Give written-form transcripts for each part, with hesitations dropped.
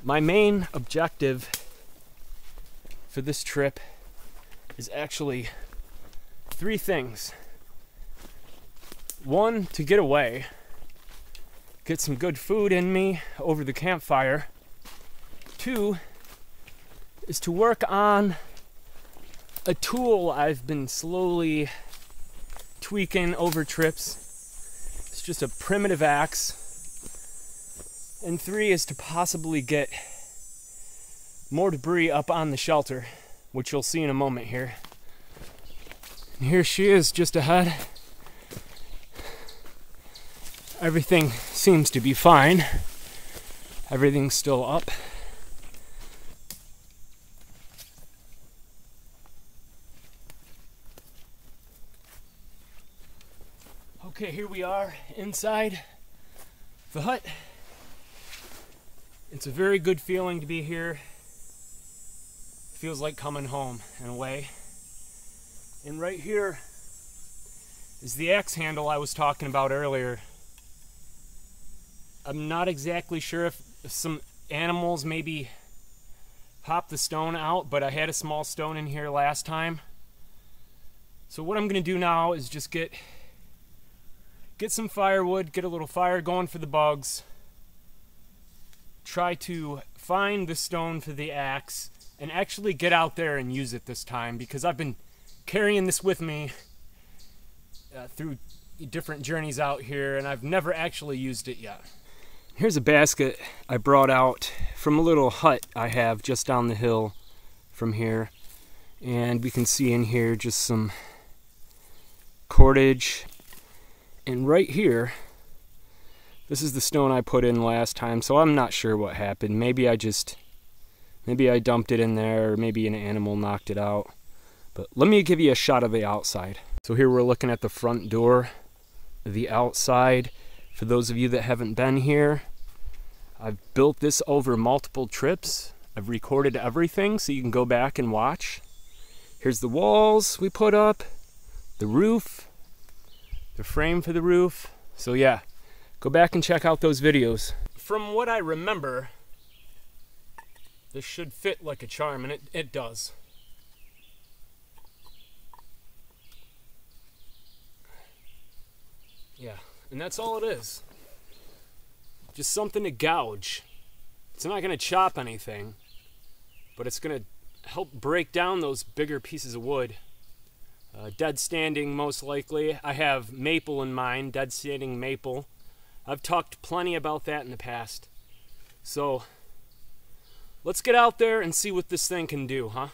My main objective for this trip is actually 3 things. 1, to get away, get some good food in me over the campfire. 2 is to work on a tool I've been slowly tweaking over trips. It's just a primitive axe. And 3 is to possibly get more debris up on the shelter, which you'll see in a moment here. And here she is just ahead. Everything seems to be fine. Everything's still up. Okay, here we are inside the hut. It's a very good feeling to be here. Feels like coming home in a way. And right here is the axe handle I was talking about earlier. I'm not exactly sure if some animals maybe popped the stone out, but I had a small stone in here last time. So what I'm going to do now is just get some firewood, get a little fire going for the bugs, try to find the stone for the axe, and actually get out there and use it this time, because I've been carrying this with me through different journeys out here, and I've never actually used it yet. Here's a basket I brought out from a little hut I have just down the hill from here, and we can see in here just some cordage. And right here, this is the stone I put in last time, so I'm not sure what happened. Maybe I dumped it in there, or maybe an animal knocked it out. But let me give you a shot of the outside. So here we're looking at the front door, the outside. For those of you that haven't been here, I've built this over multiple trips. I've recorded everything so you can go back and watch. Here's the walls we put up, the roof, the frame for the roof. So yeah, go back and check out those videos. From what I remember, this should fit like a charm, and it does. Yeah, and that's all it is. Just something to gouge. It's not going to chop anything, but it's going to help break down those bigger pieces of wood. Dead standing, most likely. I have maple in mind, dead standing maple. I've talked plenty about that in the past. So let's get out there and see what this thing can do, huh?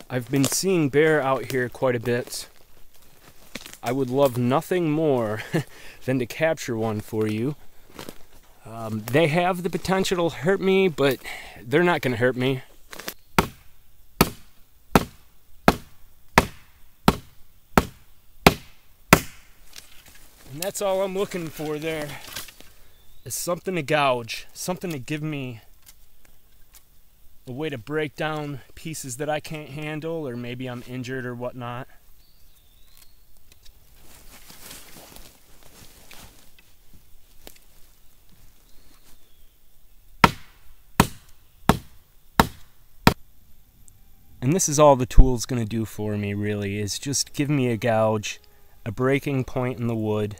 I've been seeing bear out here quite a bit. I would love nothing more than to capture one for you. They have the potential to hurt me, but they're not going to hurt me. And that's all I'm looking for there, is something to gouge, something to give me a way to break down pieces that I can't handle, or maybe I'm injured or whatnot. And this is all the tool's going to do for me, really, is just give me a gouge, a breaking point in the wood.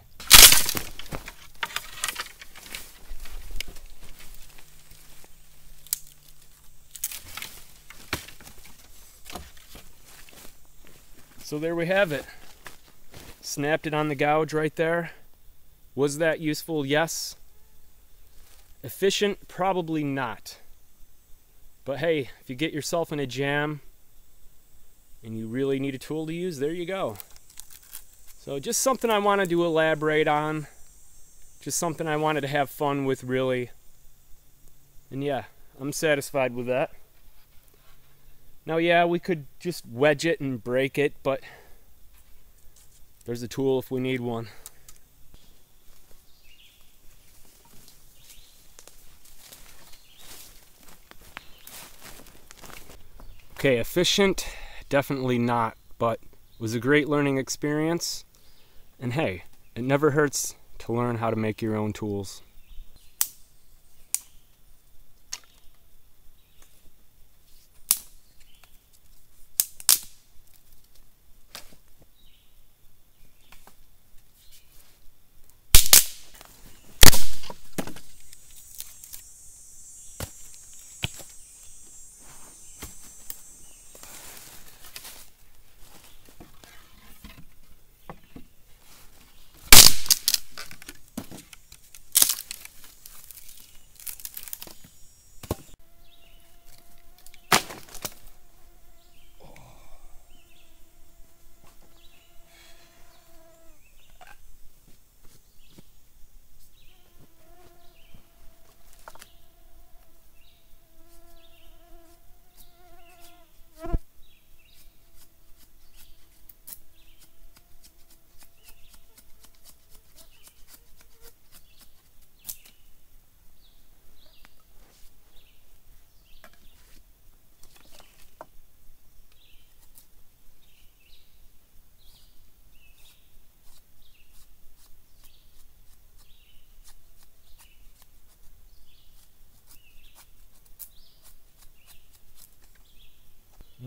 So there we have it. Snapped it on the gouge right there. Was that useful? Yes. Efficient? Probably not. But hey, if you get yourself in a jam and you really need a tool to use, there you go. So just something I wanted to elaborate on. Just something I wanted to have fun with, really. And yeah, I'm satisfied with that. Now yeah, we could just wedge it and break it, but there's a tool if we need one. Okay, efficient, definitely not, but it was a great learning experience. And hey, it never hurts to learn how to make your own tools.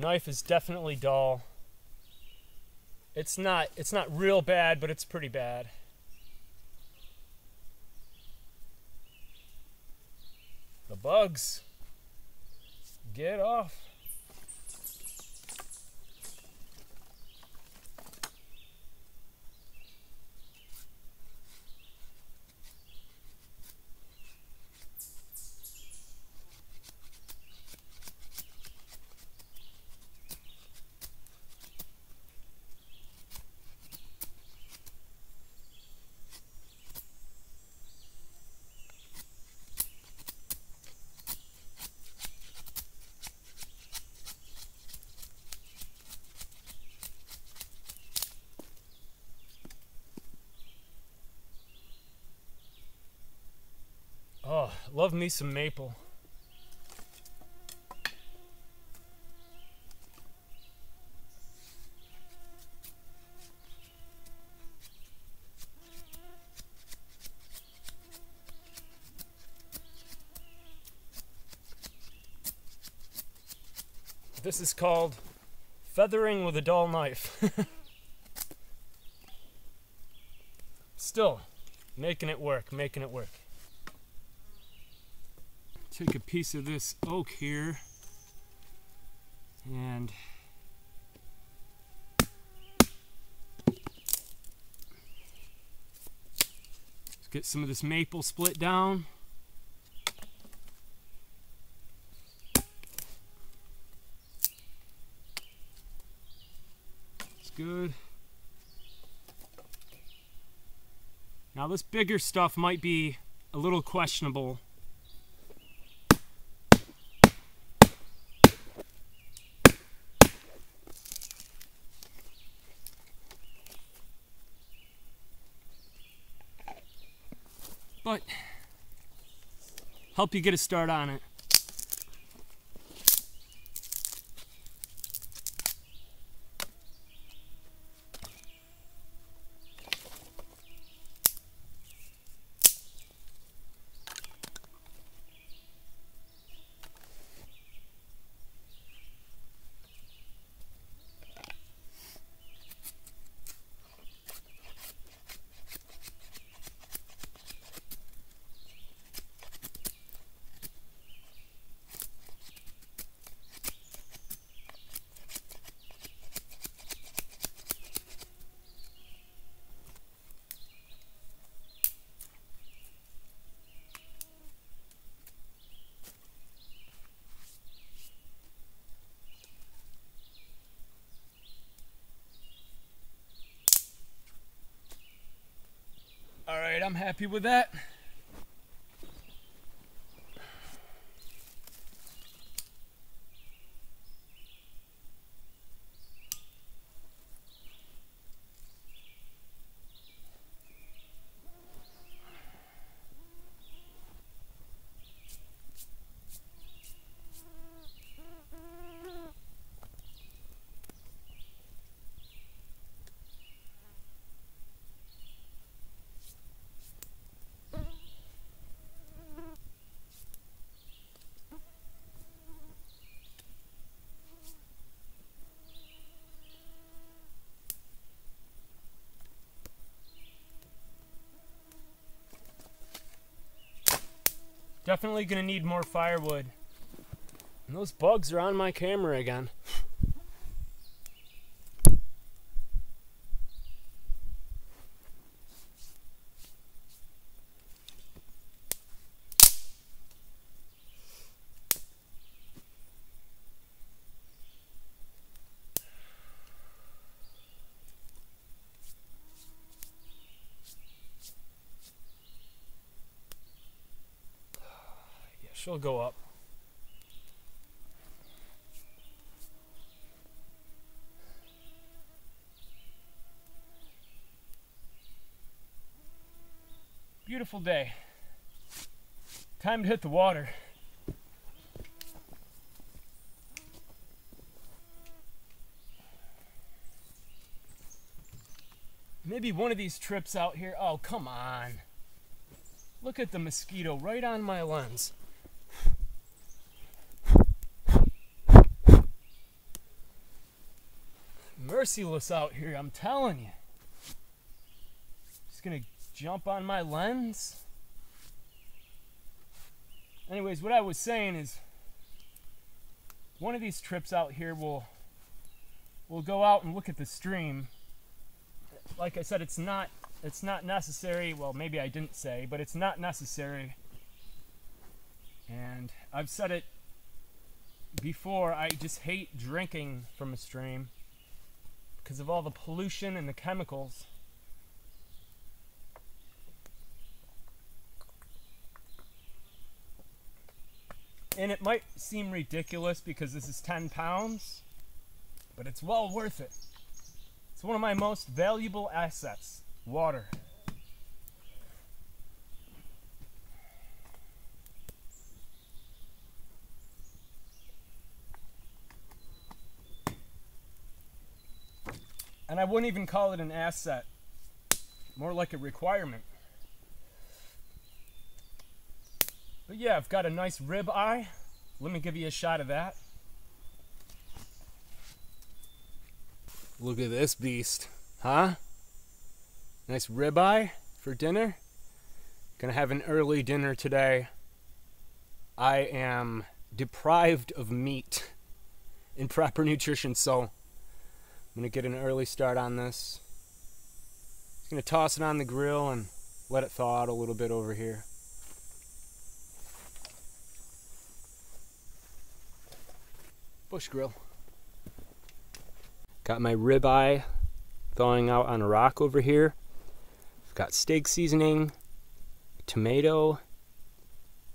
Knife is definitely dull. It's not real bad, but it's pretty bad. The bugs. Get off. Oh, love me some maple. This is called feathering with a dull knife. Still, making it work, making it work. Take a piece of this oak here and let's get some of this maple split down. It's good. Now this bigger stuff might be a little questionable. But help you get a start on it. All right, I'm happy with that. Definitely gonna need more firewood. And those bugs are on my camera again. She'll go up. Beautiful day. Time to hit the water. Maybe one of these trips out here. Oh, come on. Look at the mosquito right on my lens. merciless out here, I'm telling you. Just gonna jump on my lens. Anyways, what I was saying is, one of these trips out here we'll go out and look at the stream. Like I said, it's not necessary. Well, maybe I didn't say, but it's not necessary. And I've said it before, I just hate drinking from a stream because of all the pollution and the chemicals. And it might seem ridiculous because this is 10 pounds, but it's well worth it. It's one of my most valuable assets, water. And I wouldn't even call it an asset, more like a requirement. But yeah, I've got a nice rib eye. Let me give you a shot of that. Look at this beast, huh? Nice rib eye for dinner. Gonna have an early dinner today. I am deprived of meat and proper nutrition, so I'm gonna get an early start on this. Just gonna toss it on the grill and let it thaw out a little bit over here. Bush grill. Got my ribeye thawing out on a rock over here. I've got steak seasoning, tomato,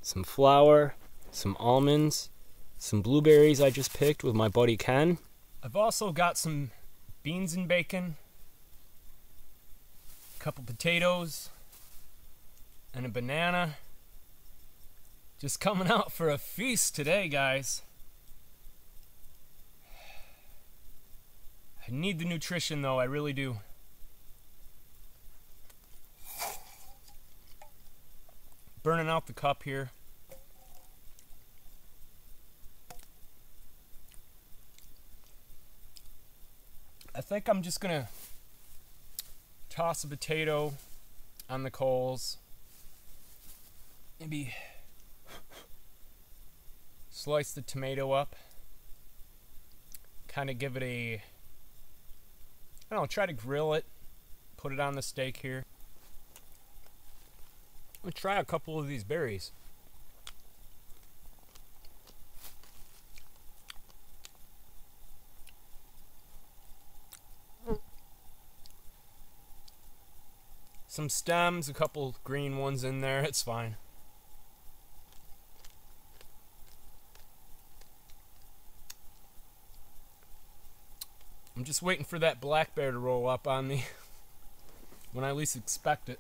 some flour, some almonds, some blueberries I just picked with my buddy Ken. I've also got some beans and bacon, a couple potatoes, and a banana. Just coming out for a feast today, guys. I need the nutrition though, I really do. Burning out the cup here. I think I'm just gonna toss a potato on the coals. Maybe slice the tomato up. Kind of give it a, I don't know, try to grill it, put it on the steak here. I'm gonna try a couple of these berries. Some stems, a couple green ones in there, it's fine. I'm just waiting for that black bear to roll up on me when I least expect it.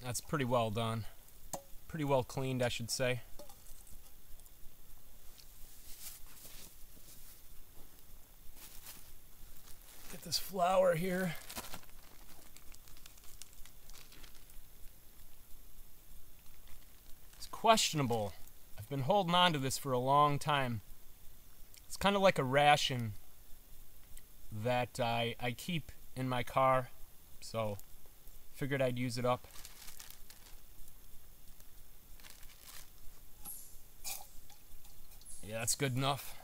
That's pretty well done. Pretty well cleaned, I should say. Get this flour here. It's questionable. I've been holding on to this for a long time. It's kind of like a ration that I keep in my car, so figured I'd use it up. Yeah, that's good enough.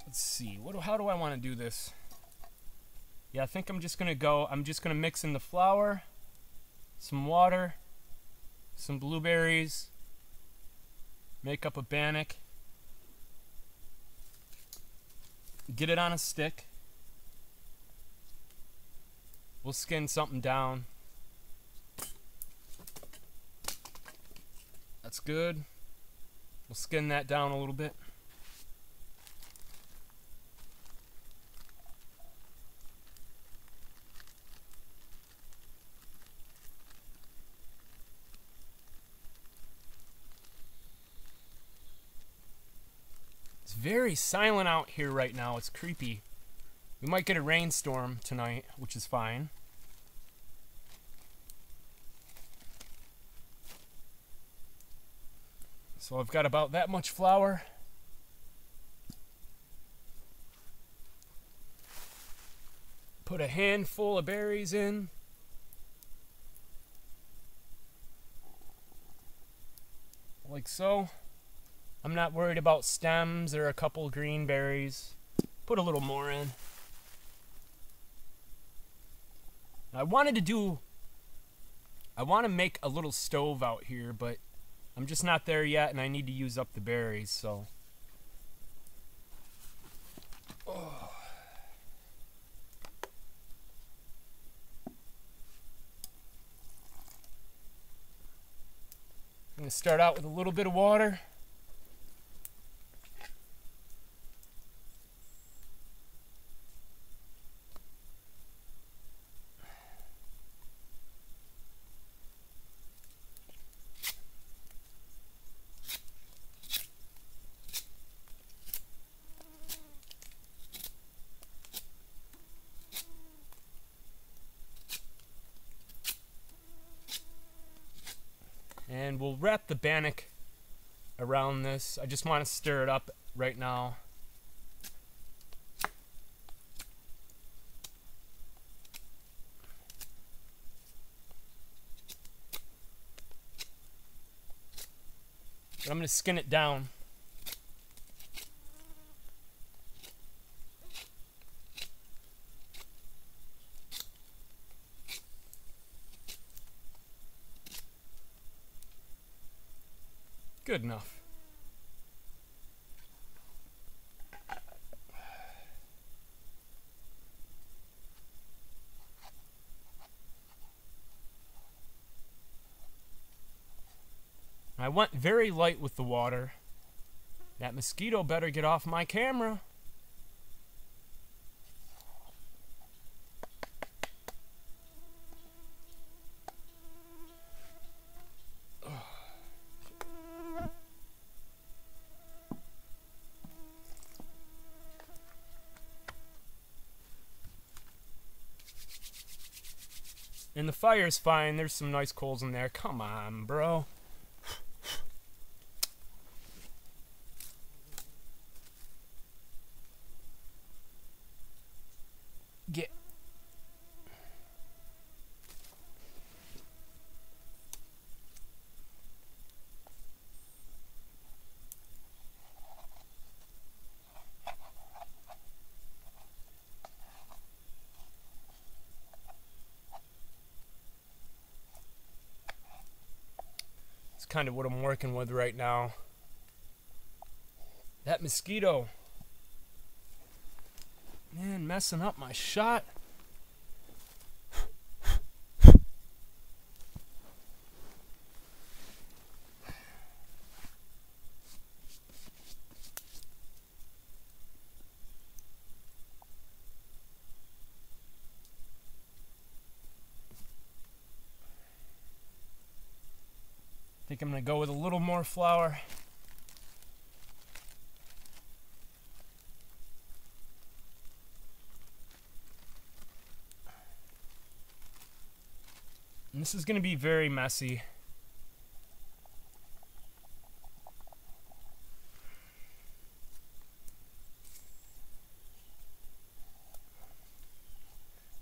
Let's see, how do I want to do this? Yeah, I think I'm just gonna mix in the flour, some water, some blueberries, make up a bannock, get it on a stick. We'll skin something down. That's good. We'll skin that down a little bit. very silent out here right now. It's creepy. We might get a rainstorm tonight, which is fine. So I've got about that much flour. Put a handful of berries in. Like so. I'm not worried about stems. There are a couple green berries. Put a little more in. I want to make a little stove out here, but I'm just not there yet, and I need to use up the berries, so. Oh. I'm going to start out with a little bit of water. And we'll wrap the bannock around this. I just want to stir it up right now. But I'm going to skin it down. Good enough. I went very light with the water. That mosquito better get off my camera. And the fire's fine. There's some nice coals in there. Come on, bro. Get. It's kind of what I'm working with right now. That mosquito. Man, messing up my shot. I think I'm going to go with a little more flour. And this is going to be very messy.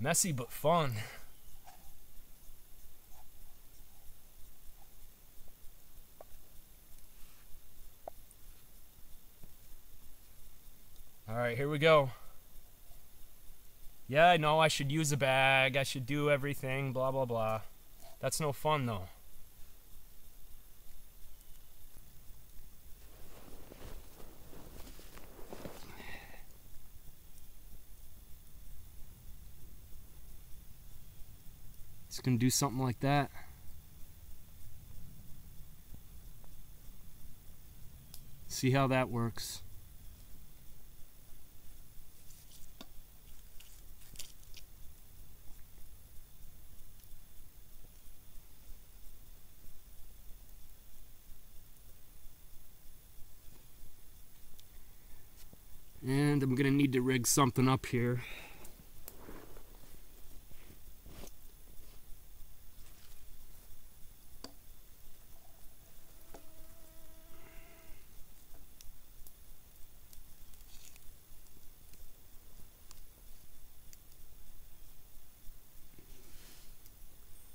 Messy but fun. All right, here we go. Yeah, I know I should use a bag. I should do everything, blah, blah, blah. That's no fun, though. Just gonna do something like that. See how that works. And I'm gonna need to rig something up here.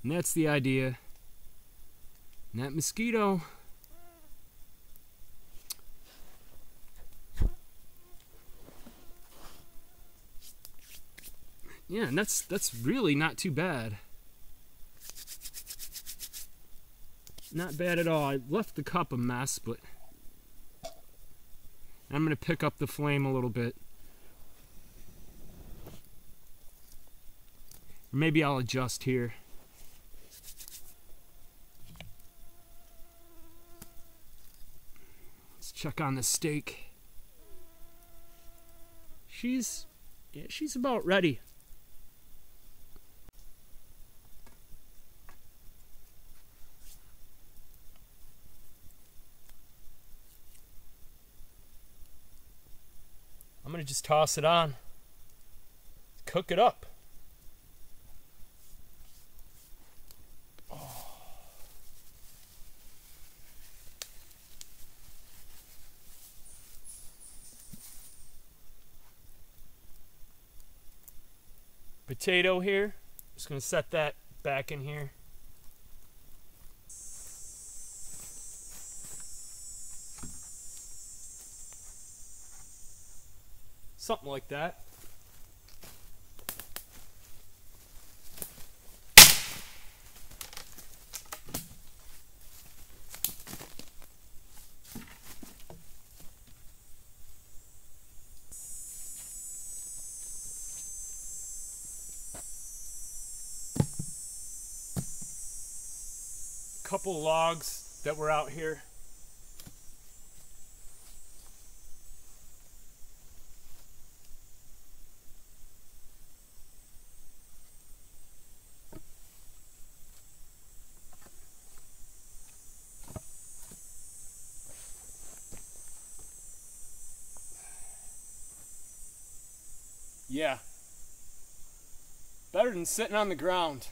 And that's the idea. And that mosquito. Yeah, and that's really not too bad. Not bad at all. I left the cup a mess, but I'm going to pick up the flame a little bit. Or maybe I'll adjust here. Let's check on the steak. She's about ready. I'm gonna just toss it on, cook it up. Oh. Potato here, just gonna set that back in here. Something like that. Couple logs that were out here. Yeah. Better than sitting on the ground.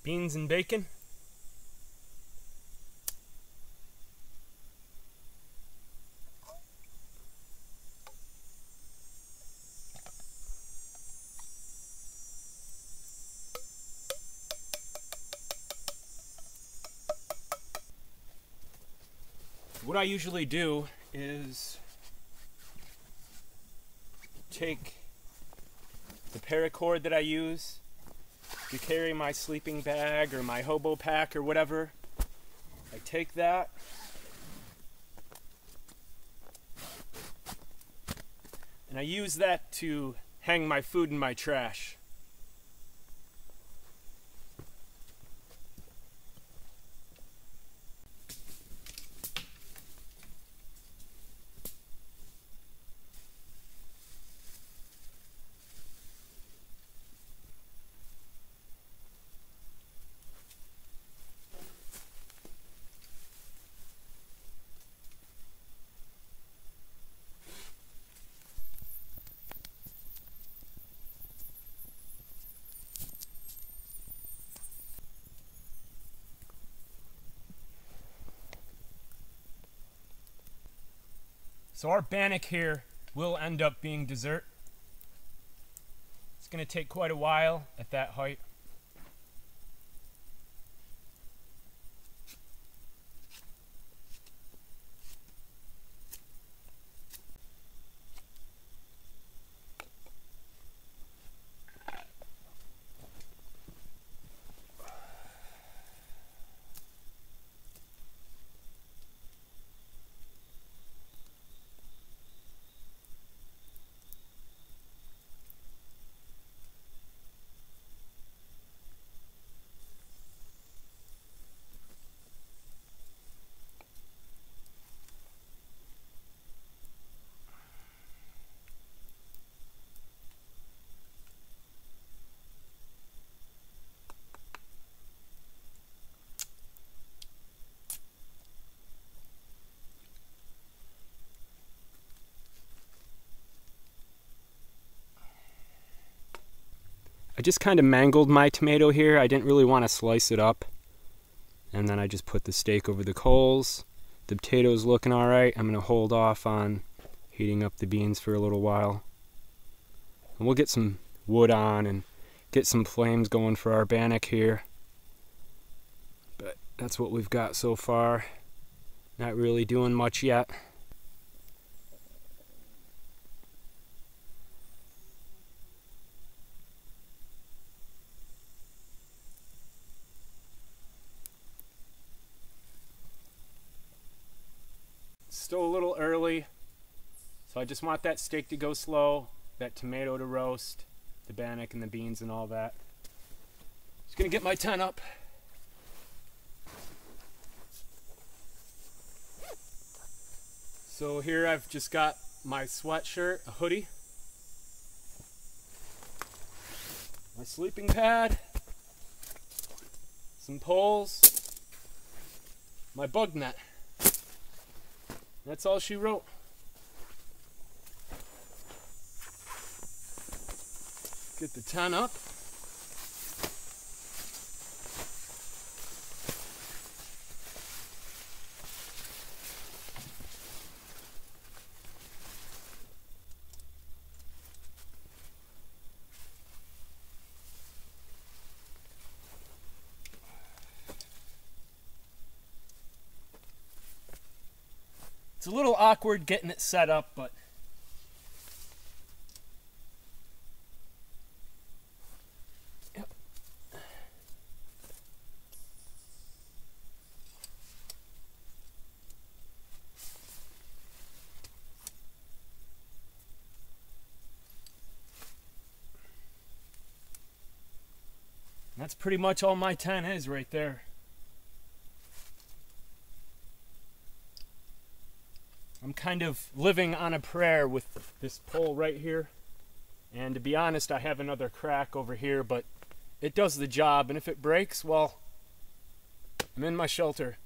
Beans and bacon. What I usually do is take the paracord that I use to carry my sleeping bag or my hobo pack or whatever. I take that, and I use that to hang my food in my trash. So our bannock here will end up being dessert. It's going to take quite a while at that height. I just kind of mangled my tomato here. I didn't really want to slice it up. And then I just put the steak over the coals. The potatoes looking all right. I'm going to hold off on heating up the beans for a little while. And we'll get some wood on and get some flames going for our bannock here. But that's what we've got so far. Not really doing much yet. Still a little early, so I just want that steak to go slow, that tomato to roast, the bannock and the beans and all that. Just gonna get my tent up. So here I've just got my sweatshirt, a hoodie, my sleeping pad, some poles, my bug net. That's all she wrote. Get the tent up. It's a little awkward getting it set up, but yep. That's pretty much all my tent is right there. I'm kind of living on a prayer with this pole right here. And to be honest, I have another crack over here, but it does the job. And if it breaks, well, I'm in my shelter.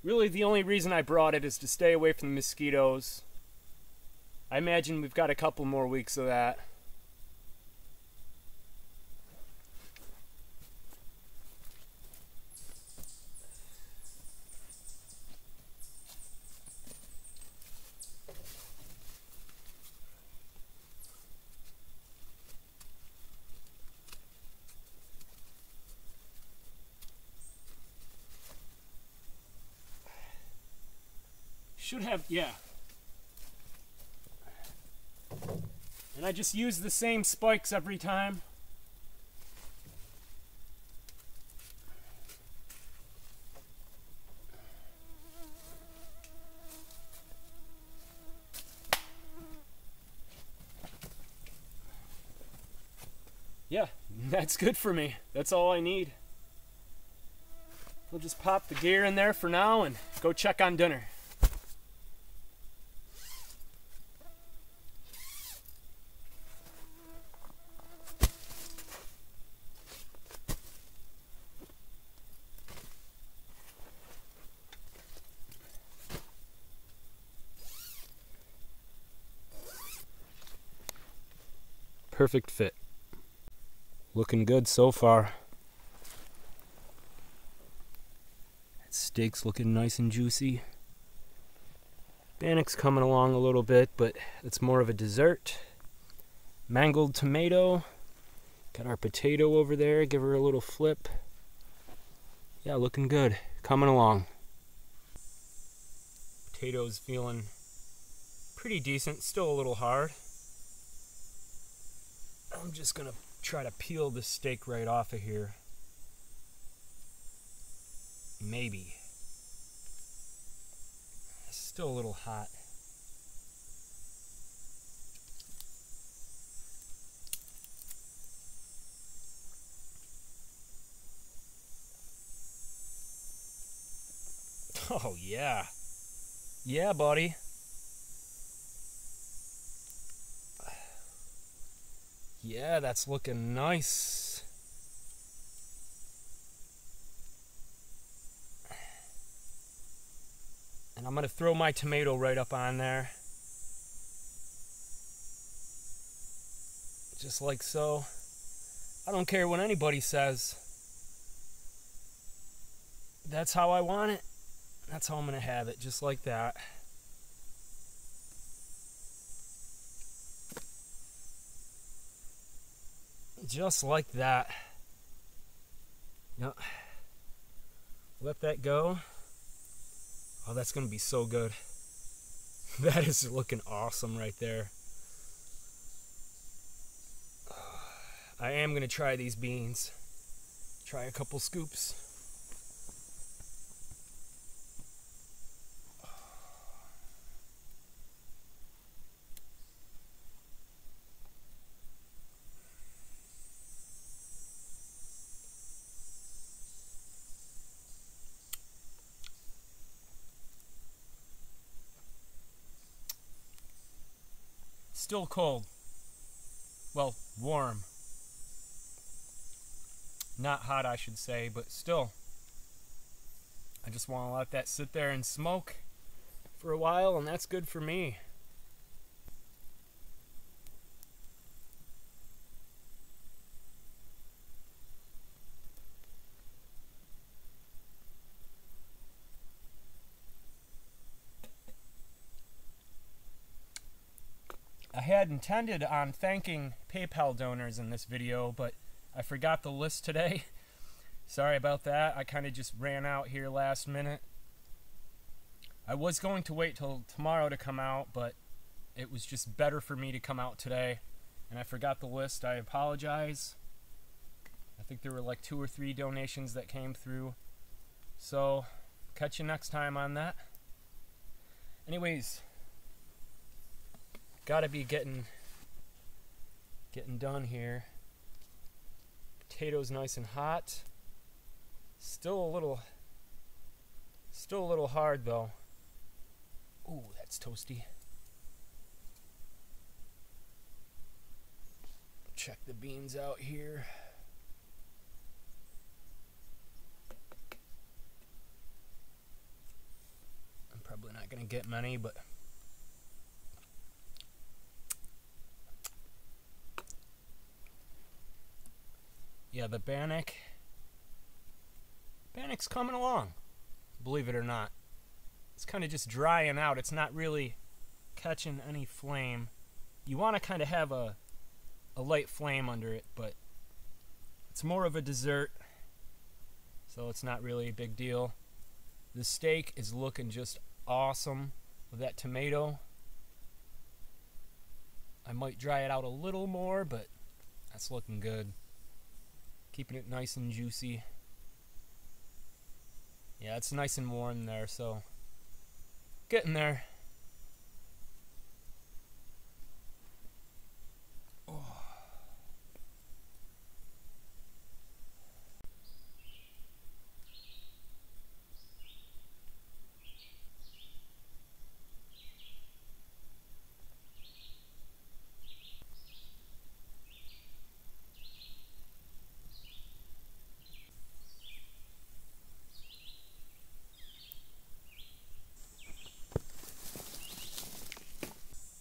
Really, the only reason I brought it is to stay away from the mosquitoes. I imagine we've got a couple more weeks of that. Should have, yeah. And I just use the same spikes every time. Yeah, that's good for me. That's all I need. We'll just pop the gear in there for now and go check on dinner. Perfect fit. Looking good so far. That steak's looking nice and juicy. Bannock's coming along a little bit, but it's more of a dessert. Mangled tomato. Got our potato over there. Give her a little flip. Yeah, looking good. Coming along. Potato's feeling pretty decent. Still a little hard. I'm just gonna try to peel the steak right off of here. Maybe. It's still a little hot. Oh yeah. Yeah, buddy. Yeah, that's looking nice. And I'm gonna throw my tomato right up on there. Just like so. I don't care what anybody says. That's how I want it. That's how I'm going to have it, just like that. Just like that. Yep. Let that go. Oh, that's going to be so good. That is looking awesome right there. I am going to try these beans. Try a couple scoops. Still cold. Well, warm. Not hot, I should say, but still. I just want to let that sit there and smoke for a while, and that's good for me. I had intended on thanking PayPal donors in this video, but I forgot the list today. Sorry about that. I kind of just ran out here last minute. I was going to wait till tomorrow to come out, but it was just better for me to come out today. And I forgot the list. I apologize. I think there were like 2 or 3 donations that came through. So, catch you next time on that. Anyways, gotta be getting done here. Potatoes nice and hot. Still a little hard though. Ooh, that's toasty. Check the beans out here. I'm probably not gonna get many, but yeah, the bannock's coming along, believe it or not. It's kind of just drying out. It's not really catching any flame. You want to kind of have a light flame under it, but it's more of a dessert, so it's not really a big deal. The steak is looking just awesome with that tomato. I might dry it out a little more, but that's looking good. Keeping it nice and juicy. Yeah, it's nice and warm there, so getting there. Oh.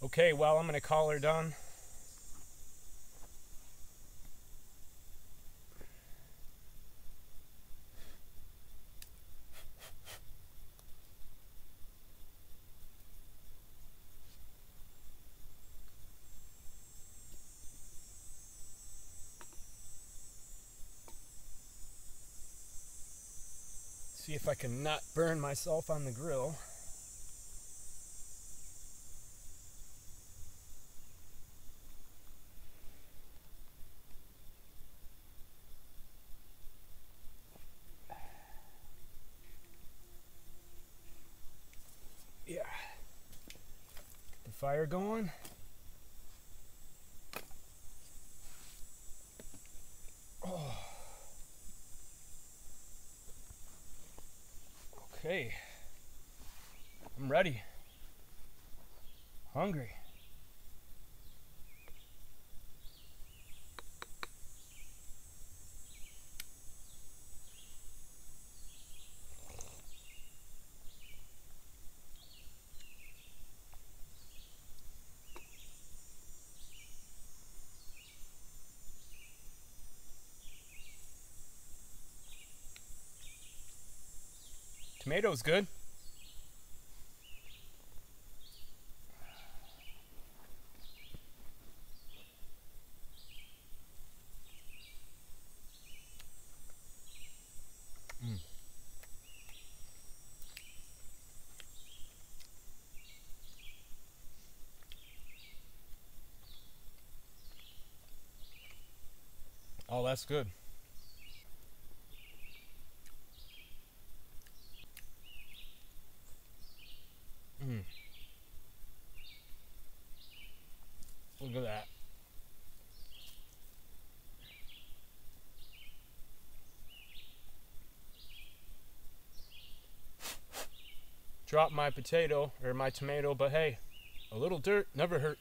Okay, well, I'm gonna call her done. See if I can not burn myself on the grill. Yeah. Get the fire going. Oh. Okay. I'm ready. Hungry. Tomato's good. Oh, that's good. Look at that. Dropped my potato, or my tomato, but hey, a little dirt never hurt.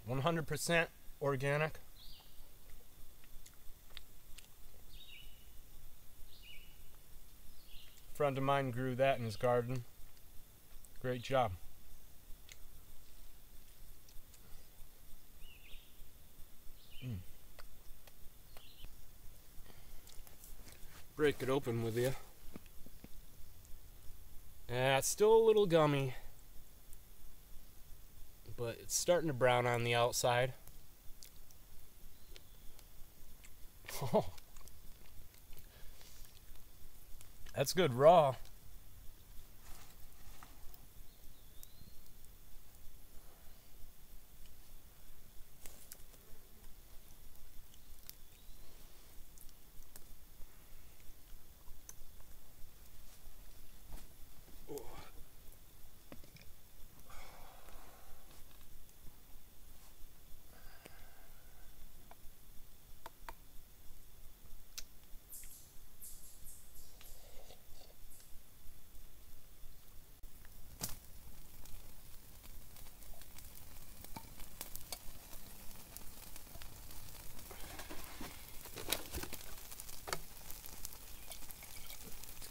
%100% organic. A friend of mine grew that in his garden. Great job. Break it open with you. Yeah, it's still a little gummy, but it's starting to brown on the outside. Oh, that's good raw.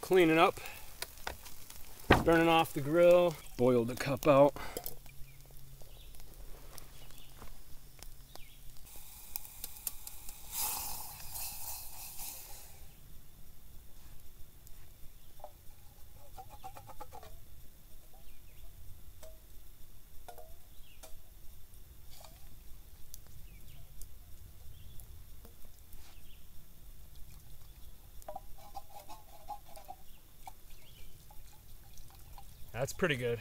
Cleaning up, burning off the grill, boiled the cup out. That's pretty good.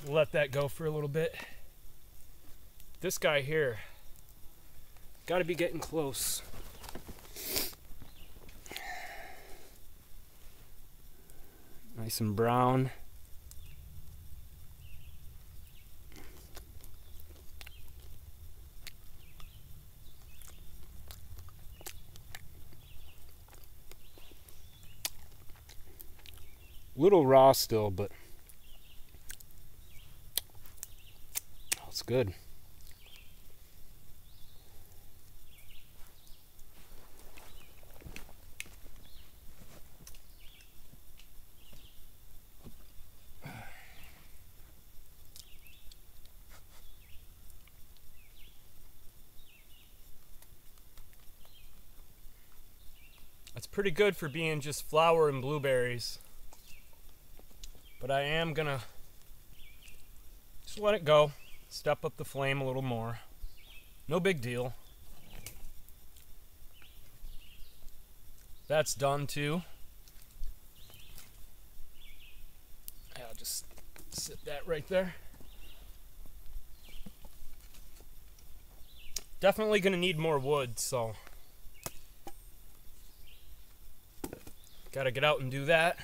Let that go for a little bit. This guy here, got to be getting close. Nice and brown. Little raw still, but it's good. That's pretty good for being just flour and blueberries. But I am gonna just let it go. Step up the flame a little more. No big deal. That's done too. I'll just sit that right there. Definitely gonna need more wood, so gotta get out and do that.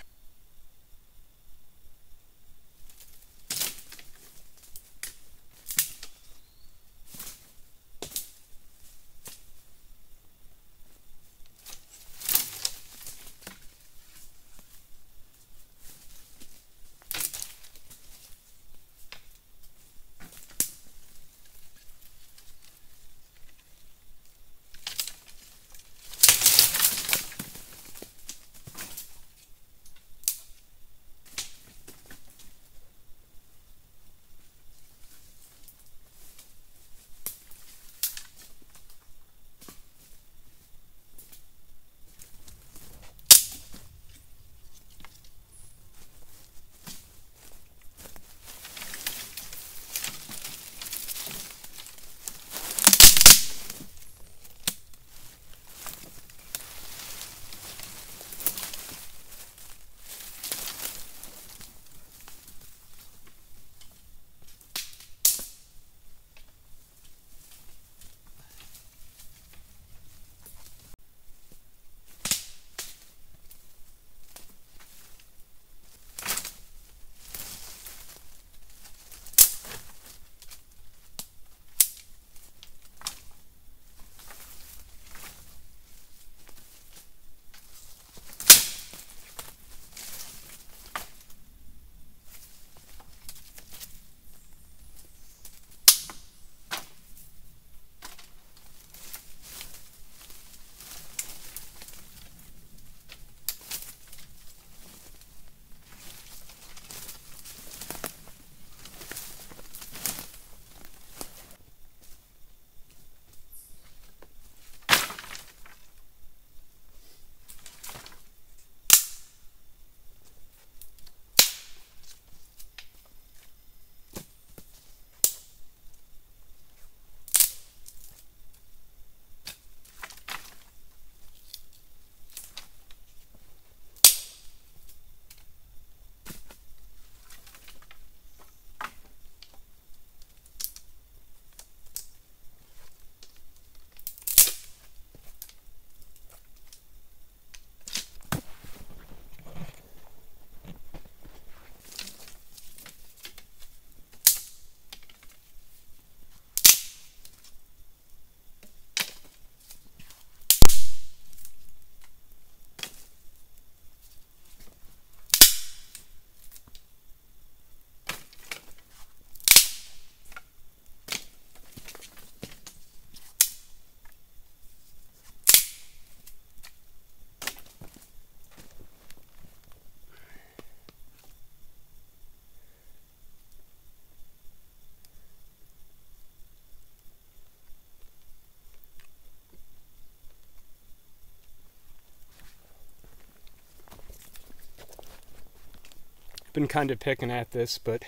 Been kind of picking at this, but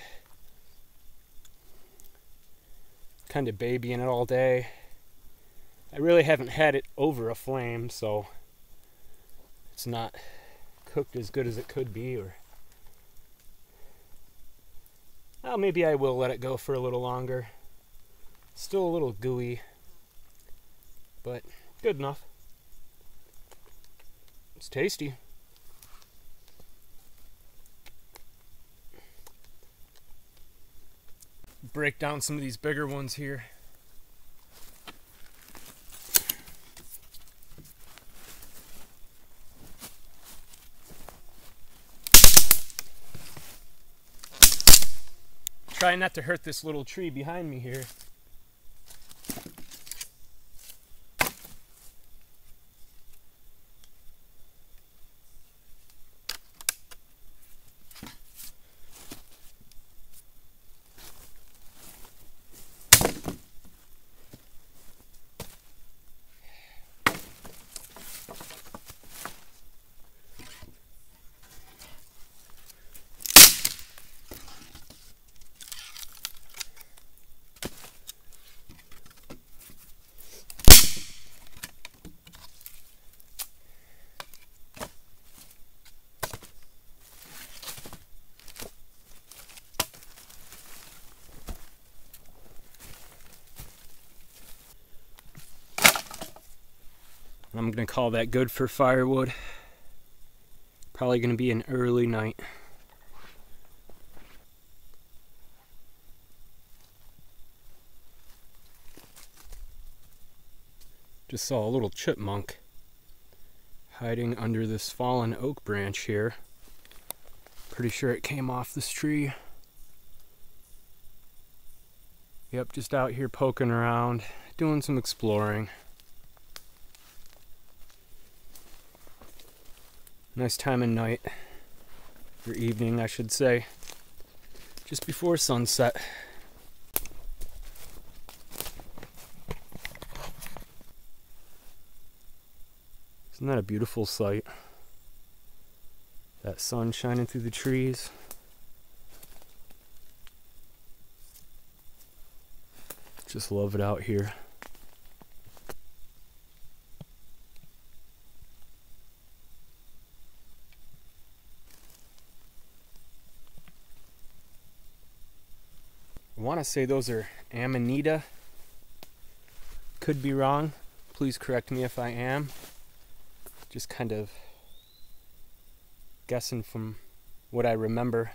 kind of babying it all day. I really haven't had it over a flame, so it's not cooked as good as it could be, or well, maybe I will let it go for a little longer. Still a little gooey, but good enough. It's tasty. Break down some of these bigger ones here. Try not to hurt this little tree behind me here. I'm gonna call that good for firewood. Probably gonna be an early night. Just saw a little chipmunk hiding under this fallen oak branch here. Pretty sure it came off this tree. Yep, just out here poking around, doing some exploring. Nice time of night, or evening I should say, just before sunset. Isn't that a beautiful sight? That sun shining through the trees. Just love it out here. I want to say those are Amanita. Could be wrong. Please correct me if I am. Just kind of guessing from what I remember.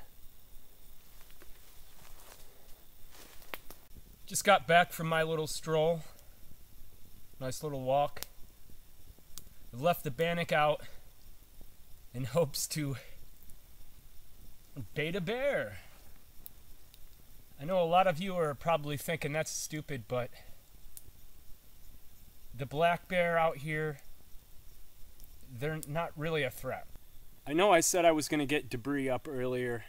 Just got back from my little stroll. Nice little walk. I've left the bannock out in hopes to bait a bear. I know a lot of you are probably thinking that's stupid, but the black bear out here, they're not really a threat. I know I said I was going to get debris up earlier,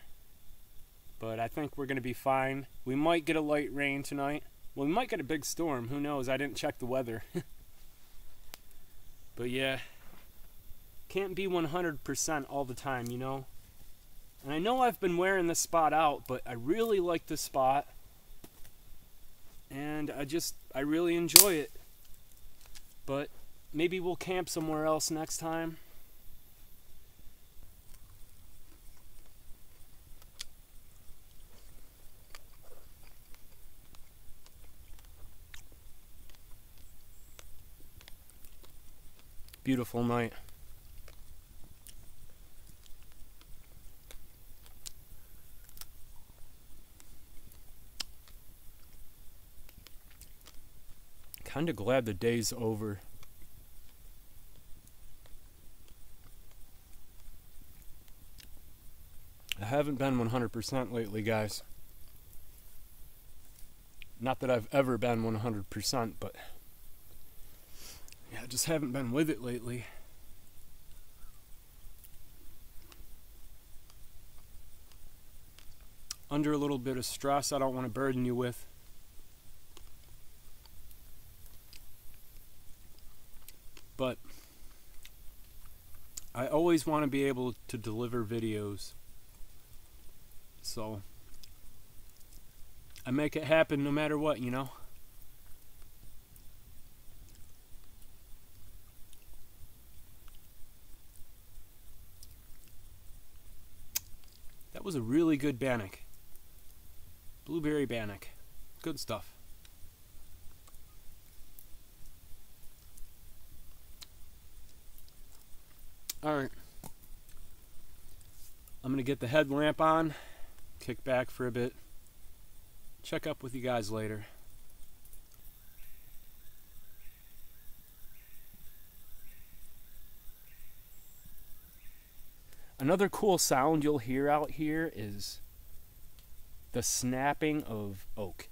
but I think we're going to be fine. We might get a light rain tonight. Well, we might get a big storm. Who knows? I didn't check the weather. But yeah, can't be 100% all the time, you know? And I know I've been wearing this spot out, but I really like this spot. And I really enjoy it. But maybe we'll camp somewhere else next time. Beautiful night. Kind of glad the day's over. I haven't been 100% lately, guys. Not that I've ever been 100%, but yeah, I just haven't been with it lately. Under a little bit of stress I don't want to burden you with. But I always want to be able to deliver videos So I make it happen no matter what, you know. That was a really good bannock. Blueberry bannock. Good stuff. Alright. I'm going to get the headlamp on, kick back for a bit, check up with you guys later. Another cool sound you'll hear out here is the snapping of oak.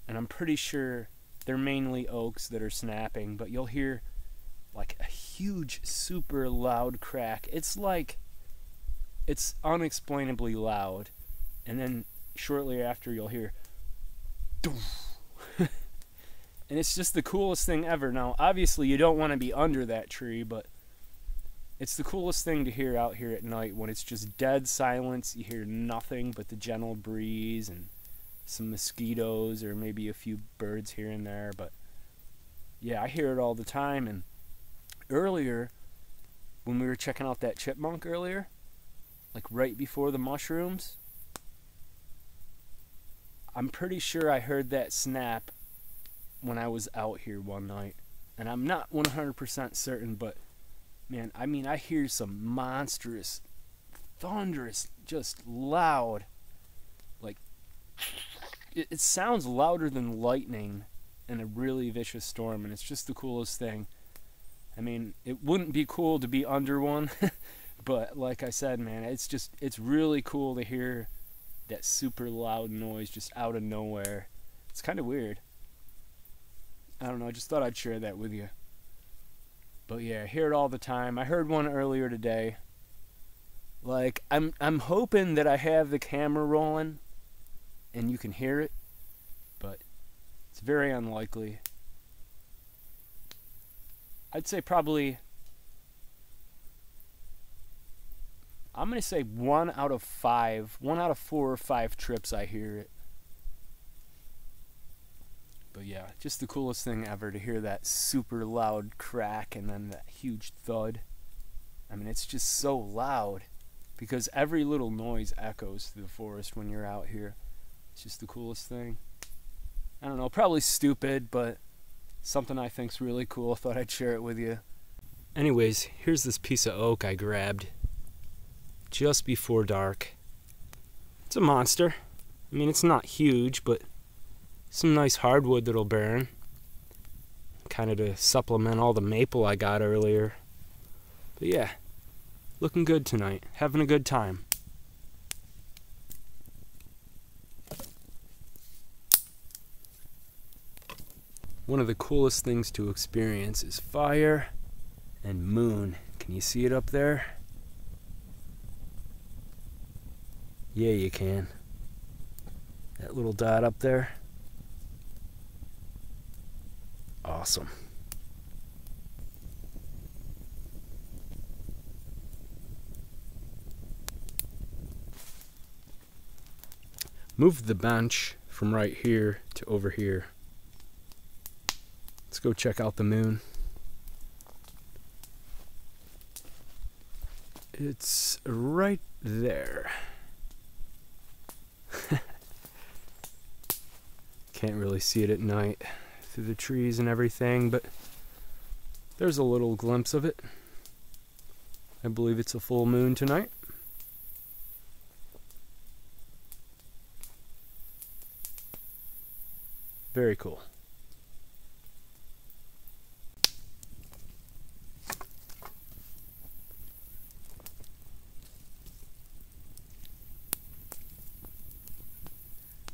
And I'm pretty sure they're mainly oaks that are snapping, but you'll hear like a huge, super loud crack. It's unexplainably loud. And then shortly after you'll hear and it's just the coolest thing ever. Now, obviously you don't want to be under that tree, but it's the coolest thing to hear out here at night when it's just dead silence. You hear nothing but the gentle breeze and some mosquitoes or maybe a few birds here and there. But yeah, I hear it all the time. And earlier, when we were checking out that chipmunk earlier, like right before the mushrooms, I'm pretty sure I heard that snap when I was out here one night. And I'm not 100% certain, but man, I mean, I hear some monstrous, thunderous, just loud, like, it sounds louder than lightning in a really vicious storm, and it's just the coolest thing. I mean, it wouldn't be cool to be under one, but like I said, man, it's really cool to hear that super loud noise just out of nowhere. It's kind of weird. I don't know, I just thought I'd share that with you. But yeah, I hear it all the time. I heard one earlier today. Like, I'm hoping that I have the camera rolling and you can hear it, but it's very unlikely. I'd say probably, I'm going to say 1 out of 4 or 5 trips I hear it. But yeah, just the coolest thing ever to hear that super loud crack and then that huge thud. I mean, it's just so loud because every little noise echoes through the forest when you're out here. It's just the coolest thing. I don't know, probably stupid, but something I think's really cool. I thought I'd share it with you. Anyways, here's this piece of oak I grabbed just before dark. It's a monster. I mean, it's not huge, but some nice hardwood that'll burn. Kind of to supplement all the maple I got earlier. But yeah, looking good tonight. Having a good time. One of the coolest things to experience is fire and moon. Can you see it up there? Yeah, you can. That little dot up there. Awesome. Moved the bench from right here to over here. Let's go check out the moon. It's right there. Can't really see it at night through the trees and everything, but there's a little glimpse of it. I believe it's a full moon tonight. Very cool.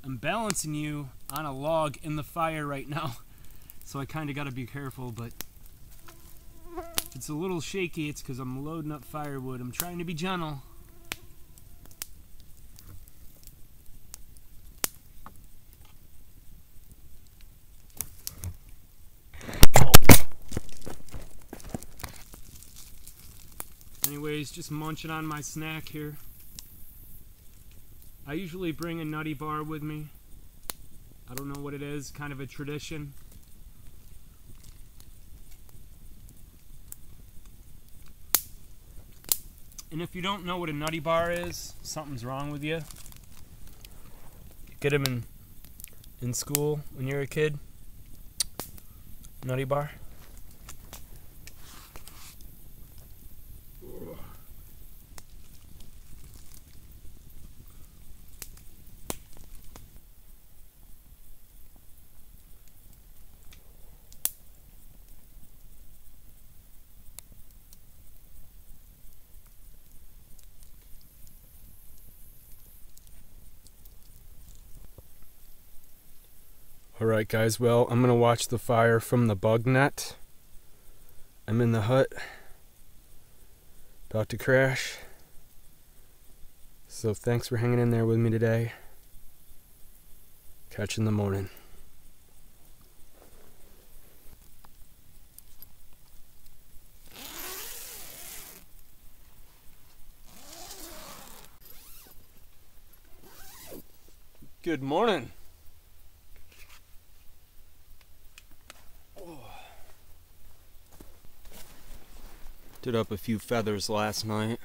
I'm balancing you on a log in the fire right now, so I kind of got to be careful, but if it's a little shaky, it's because I'm loading up firewood. I'm trying to be gentle. Anyways, just munching on my snack here. I usually bring a nutty bar with me. I don't know what it is, kind of a tradition. And if you don't know what a nutty bar is, something's wrong with you. Get them in school when you're a kid. Nutty bar. Alright guys, well, I'm going to watch the fire from the bug net. I'm in the hut, about to crash. So thanks for hanging in there with me today. Catch you in the morning. Good morning. Did up a few feathers last night.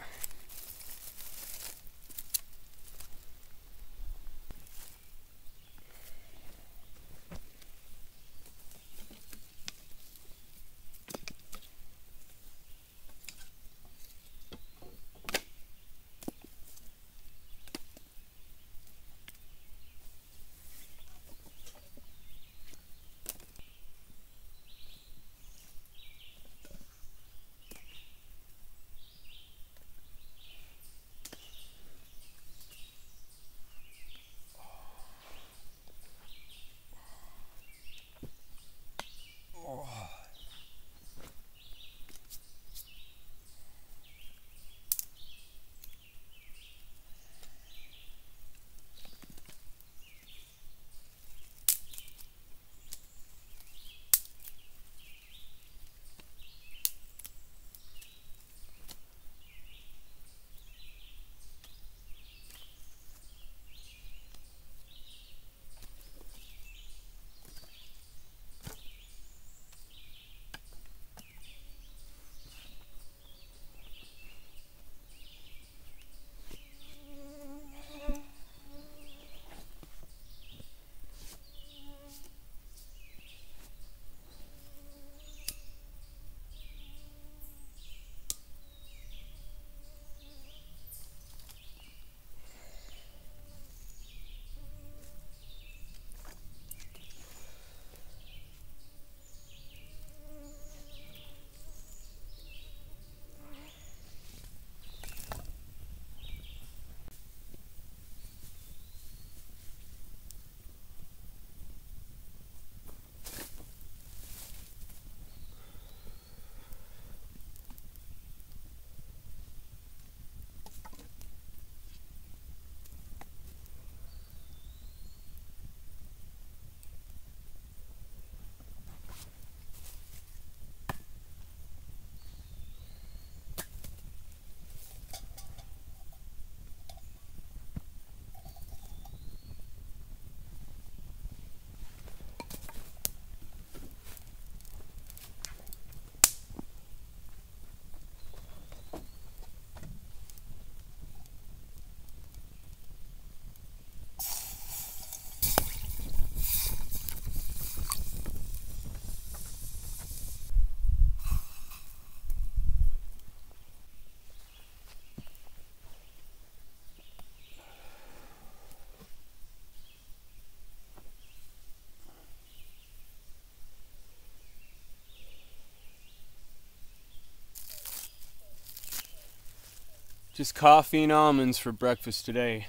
Just coffee and almonds for breakfast today.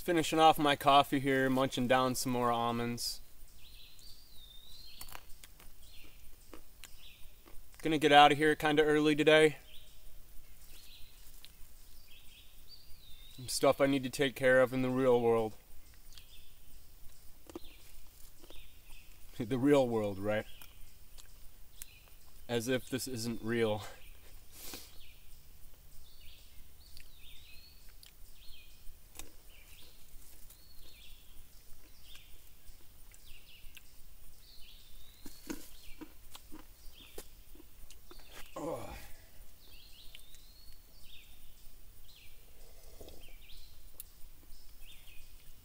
Finishing off my coffee here, munching down some more almonds. Gonna get out of here kind of early today. Some stuff I need to take care of in the real world. The real world, right? As if this isn't real.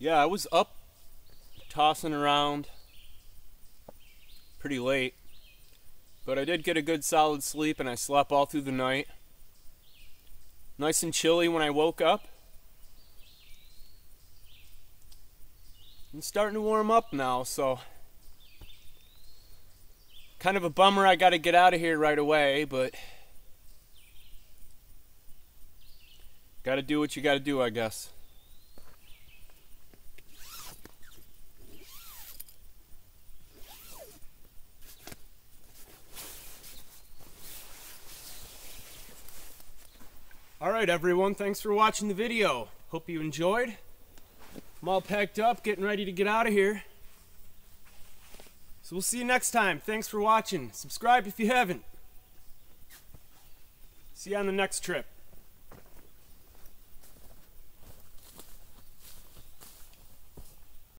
Yeah, I was up tossing around pretty late, but I did get a good solid sleep and I slept all through the night. Nice and chilly when I woke up. It's starting to warm up now, so kind of a bummer I gotta get out of here right away, but gotta do what you gotta do, I guess. Alright everyone, thanks for watching the video. Hope you enjoyed. I'm all packed up, getting ready to get out of here. So we'll see you next time. Thanks for watching. Subscribe if you haven't. See you on the next trip.